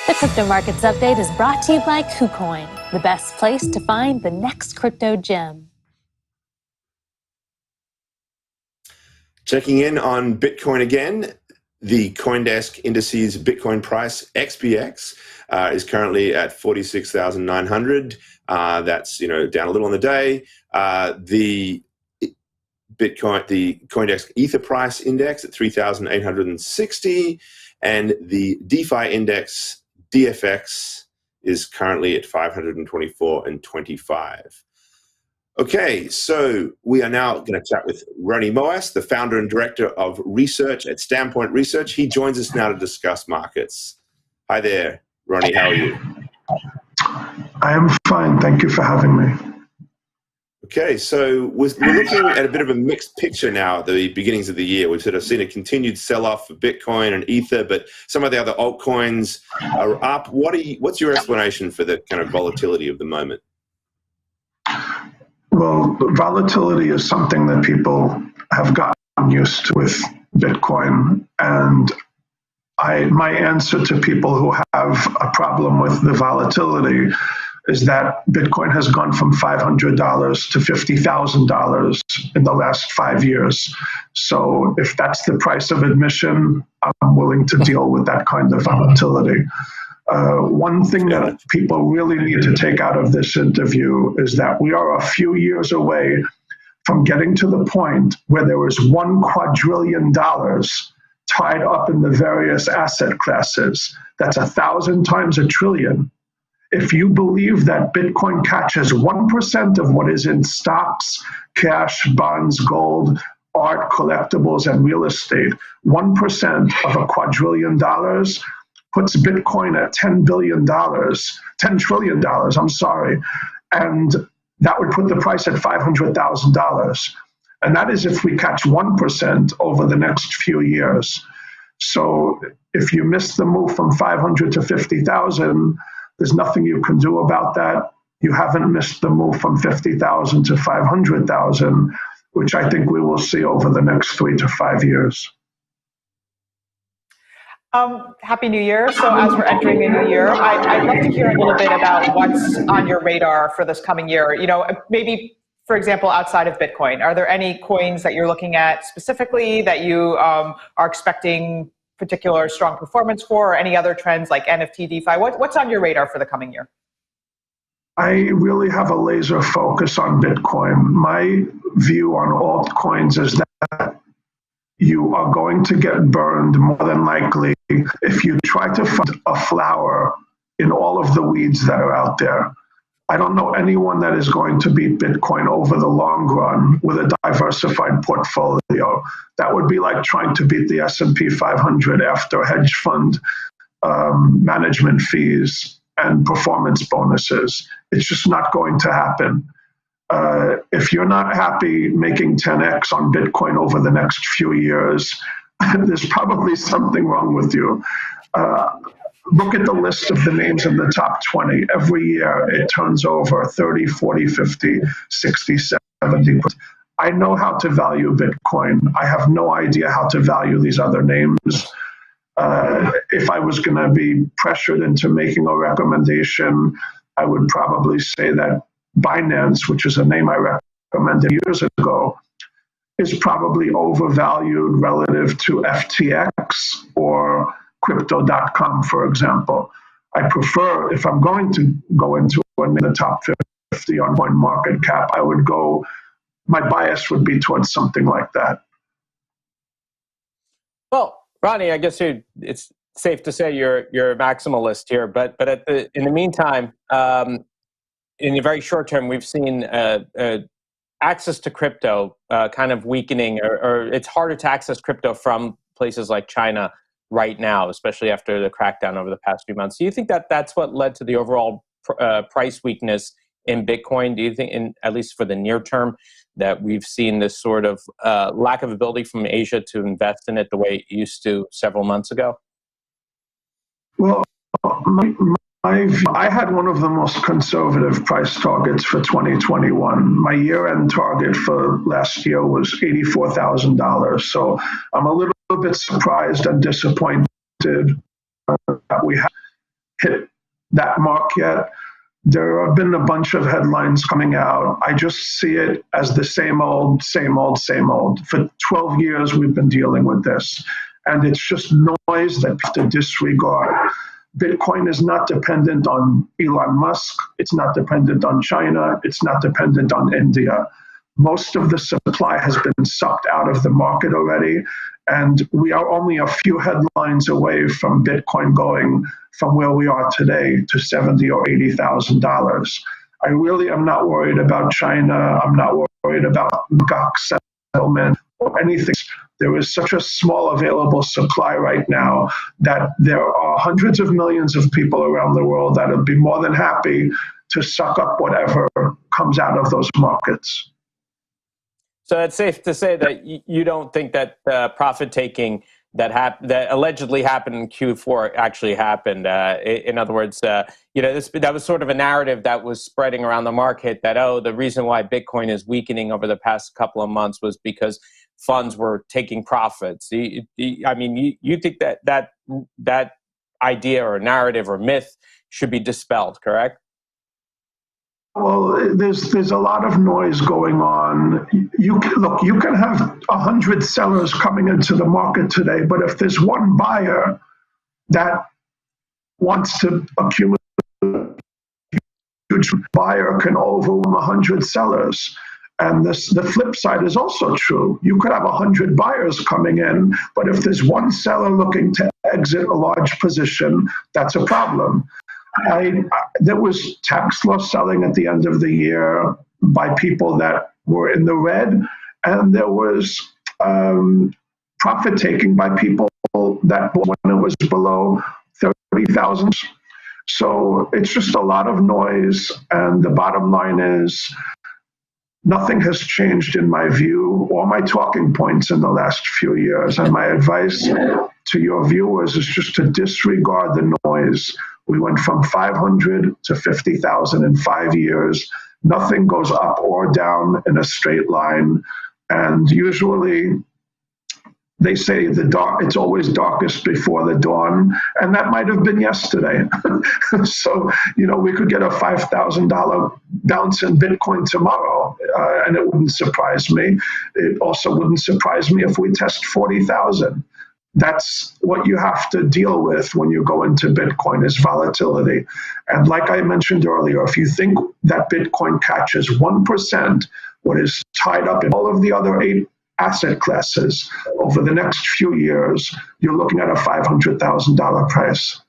The Crypto Markets Update is brought to you by KuCoin, the best place to find the next crypto gem. Checking in on Bitcoin again, the CoinDesk indices Bitcoin price XBX is currently at 46,900. That's down a little on the day. The CoinDesk Ether price index at 3,860, and the DeFi index DFX is currently at 524.25. Okay, so we are now going to chat with Ronnie Moas, the founder and director of research at Standpoint Research. He joins us now to discuss markets. Hi there, Ronnie. How are you? I am fine. Thank you for having me. Okay, so we're looking at a bit of a mixed picture now at the beginnings of the year. We've sort of seen a continued sell-off for Bitcoin and Ether, but some of the other altcoins are up. What's your explanation for the kind of volatility of the moment? Well, volatility is something that people have gotten used to with Bitcoin, and my answer to people who have a problem with the volatility is that Bitcoin has gone from $500 to $50,000 in the last 5 years. So if that's the price of admission, I'm willing to deal with that kind of volatility. One thing that people really need to take out of this interview is that we are a few years away from getting to the point where there is $1 quadrillion tied up in the various asset classes. That's 1,000 times a trillion. If you believe that Bitcoin catches 1% of what is in stocks, cash, bonds, gold, art, collectibles, and real estate, 1% of $1 quadrillion puts Bitcoin at $10 trillion, and that would put the price at $500,000. And that is if we catch 1% over the next few years. So if you miss the move from 500 to 50,000, there's nothing you can do about that. You haven't missed the move from 50,000 to 500,000, which I think we will see over the next 3 to 5 years. Happy New Year. So as we're entering the new year, I'd love to hear a little bit about what's on your radar for this coming year. Maybe, for example, outside of Bitcoin, are there any coins that you're looking at specifically that you are expecting particular strong performance for, or any other trends like NFT, DeFi? What's on your radar for the coming year? I really have a laser focus on Bitcoin. My view on altcoins is that you are going to get burned more than likely if you try to find a flower in all of the weeds that are out there. I don't know anyone that is going to beat Bitcoin over the long run with a diversified portfolio. That would be like trying to beat the S&P 500 after hedge fund management fees and performance bonuses. It's just not going to happen. If you're not happy making 10x on Bitcoin over the next few years, there's probably something wrong with you. Look at the list of the names in the top 20. Every year it turns over 30, 40, 50, 60, 70. I know how to value Bitcoin. I have no idea how to value these other names. If I was going to be pressured into making a recommendation, I would probably say that Binance, which is a name I recommended years ago, is probably overvalued relative to FTX or Crypto.com, for example. I prefer, if I'm going to go into the top 50 on CoinMarketCap, my bias would be towards something like that. Well, Ronnie, I guess it's safe to say you're a maximalist here, but in the meantime, in the very short term, we've seen access to crypto kind of weakening, or it's harder to access crypto from places like China right now, especially after the crackdown over the past few months. Do you think that that's what led to the overall price weakness in Bitcoin? Do you think, at least for the near term, that we've seen this sort of lack of ability from Asia to invest in it the way it used to several months ago? Well, I had one of the most conservative price targets for 2021. My year-end target for last year was $84,000. So I'm a little bit surprised and disappointed that we have hit that mark yet. There have been a bunch of headlines coming out. I just see it as the same old, same old, same old. For 12 years, we've been dealing with this. And it's just noise that we have to disregard. Bitcoin is not dependent on Elon Musk. It's not dependent on China. It's not dependent on India. Most of the supply has been sucked out of the market already. And we are only a few headlines away from Bitcoin going from where we are today to $70,000 or $80,000. I really am not worried about China. I'm not worried about GOC settlement or anything. There is such a small available supply right now that there are hundreds of millions of people around the world that would be more than happy to suck up whatever comes out of those markets. So it's safe to say that you don't think that profit taking that allegedly happened in Q4 actually happened. In other words, that was sort of a narrative that was spreading around the market that, the reason why Bitcoin is weakening over the past couple of months was because funds were taking profits. You think that idea or narrative or myth should be dispelled, correct? Well, there's a lot of noise going on. You can have 100 sellers coming into the market today, but if there's one buyer that wants to accumulate, huge buyer can overwhelm 100 sellers. And the flip side is also true. You could have 100 buyers coming in, but if there's one seller looking to exit a large position, that's a problem. There was tax loss selling at the end of the year by people that were in the red, and there was profit taking by people that when it was below 30,000. So it's just a lot of noise, and the bottom line is nothing has changed in my view or my talking points in the last few years. And my advice to your viewers is just to disregard the noise. We went from 500 to 50,000 in 5 years. Nothing goes up or down in a straight line. And usually they say it's always darkest before the dawn. And that might have been yesterday. So, we could get a $5,000 bounce in Bitcoin tomorrow, and it wouldn't surprise me. It also wouldn't surprise me if we test 40,000. That's what you have to deal with when you go into Bitcoin is volatility. And like I mentioned earlier, if you think that Bitcoin catches 1%, what is tied up in all of the other 8 asset classes over the next few years, you're looking at a $500,000 price.